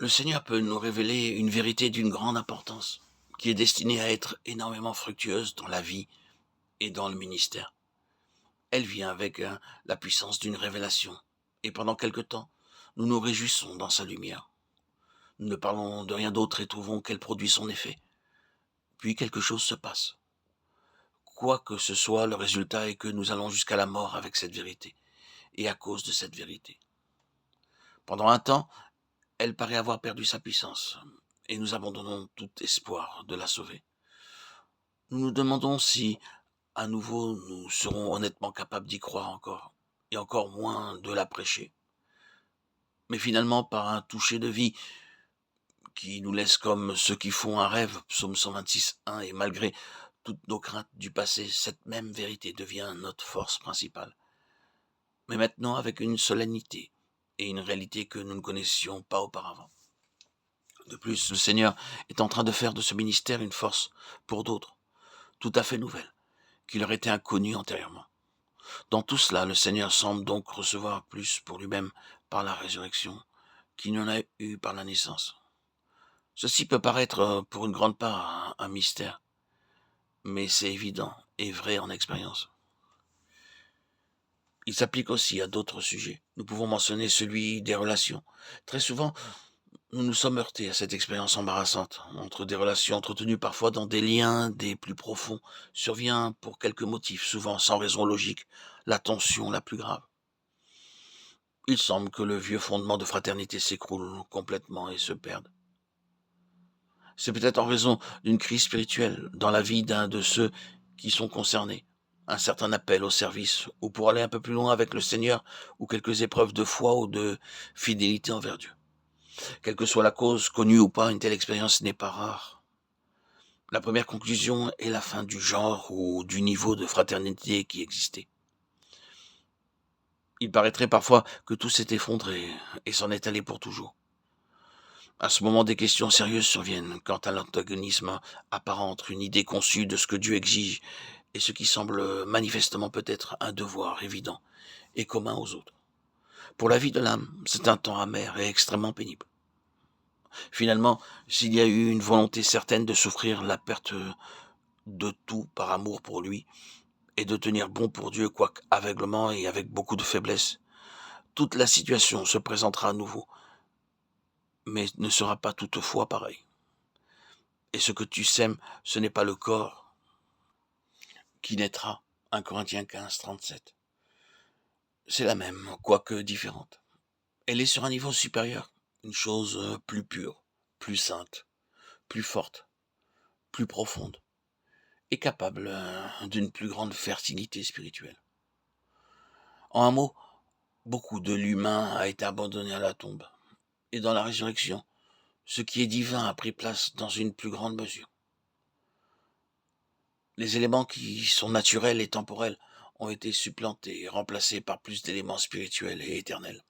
Le Seigneur peut nous révéler une vérité d'une grande importance, qui est destinée à être énormément fructueuse dans la vie et dans le ministère. Elle vient avec la puissance d'une révélation. Et pendant quelque temps, nous nous réjouissons dans sa lumière. Nous ne parlons de rien d'autre et trouvons qu'elle produit son effet. Puis quelque chose se passe. Quoi que ce soit, le résultat est que nous allons jusqu'à la mort avec cette vérité, et à cause de cette vérité. Pendant un temps, elle paraît avoir perdu sa puissance, et nous abandonnons tout espoir de la sauver. Nous nous demandons si, à nouveau, nous serons honnêtement capables d'y croire encore, et encore moins de la prêcher. Mais finalement, par un toucher de vie qui nous laisse comme ceux qui font un rêve, psaume 126, 1, et malgré toutes nos craintes du passé, cette même vérité devient notre force principale. Mais maintenant avec une solennité et une réalité que nous ne connaissions pas auparavant. De plus, le Seigneur est en train de faire de ce ministère une force pour d'autres, tout à fait nouvelle, qui leur était inconnue antérieurement. Dans tout cela, le Seigneur semble donc recevoir plus pour lui-même par la résurrection qu'il n'en a eu par la naissance. Ceci peut paraître pour une grande part un mystère, mais c'est évident et vrai en expérience. Il s'applique aussi à d'autres sujets. Nous pouvons mentionner celui des relations. Très souvent, nous nous sommes heurtés à cette expérience embarrassante. Entre des relations entretenues parfois dans des liens des plus profonds, survient pour quelques motifs, souvent sans raison logique, la tension la plus grave. Il semble que le vieux fondement de fraternité s'écroule complètement et se perde. C'est peut-être en raison d'une crise spirituelle dans la vie d'un de ceux qui sont concernés, un certain appel au service, ou pour aller un peu plus loin avec le Seigneur, ou quelques épreuves de foi ou de fidélité envers Dieu. Quelle que soit la cause, connue ou pas, une telle expérience n'est pas rare. La première conclusion est la fin du genre ou du niveau de fraternité qui existait. Il paraîtrait parfois que tout s'est effondré et s'en est allé pour toujours. À ce moment, des questions sérieuses surviennent quant à l'antagonisme apparent entre une idée conçue de ce que Dieu exige et ce qui semble manifestement peut-être un devoir évident et commun aux autres. Pour la vie de l'âme, c'est un temps amer et extrêmement pénible. Finalement, s'il y a eu une volonté certaine de souffrir la perte de tout par amour pour lui, et de tenir bon pour Dieu, quoique aveuglement et avec beaucoup de faiblesse, toute la situation se présentera à nouveau, mais ne sera pas toutefois pareille. Et ce que tu sèmes, ce n'est pas le corps qui naîtra. 1 Corinthiens 15, 37. C'est la même, quoique différente. Elle est sur un niveau supérieur, une chose plus pure, plus sainte, plus forte, plus profonde, et capable d'une plus grande fertilité spirituelle. En un mot, beaucoup de l'humain a été abandonné à la tombe. Et dans la résurrection, ce qui est divin a pris place dans une plus grande mesure. Les éléments qui sont naturels et temporels ont été supplantés et remplacés par plus d'éléments spirituels et éternels.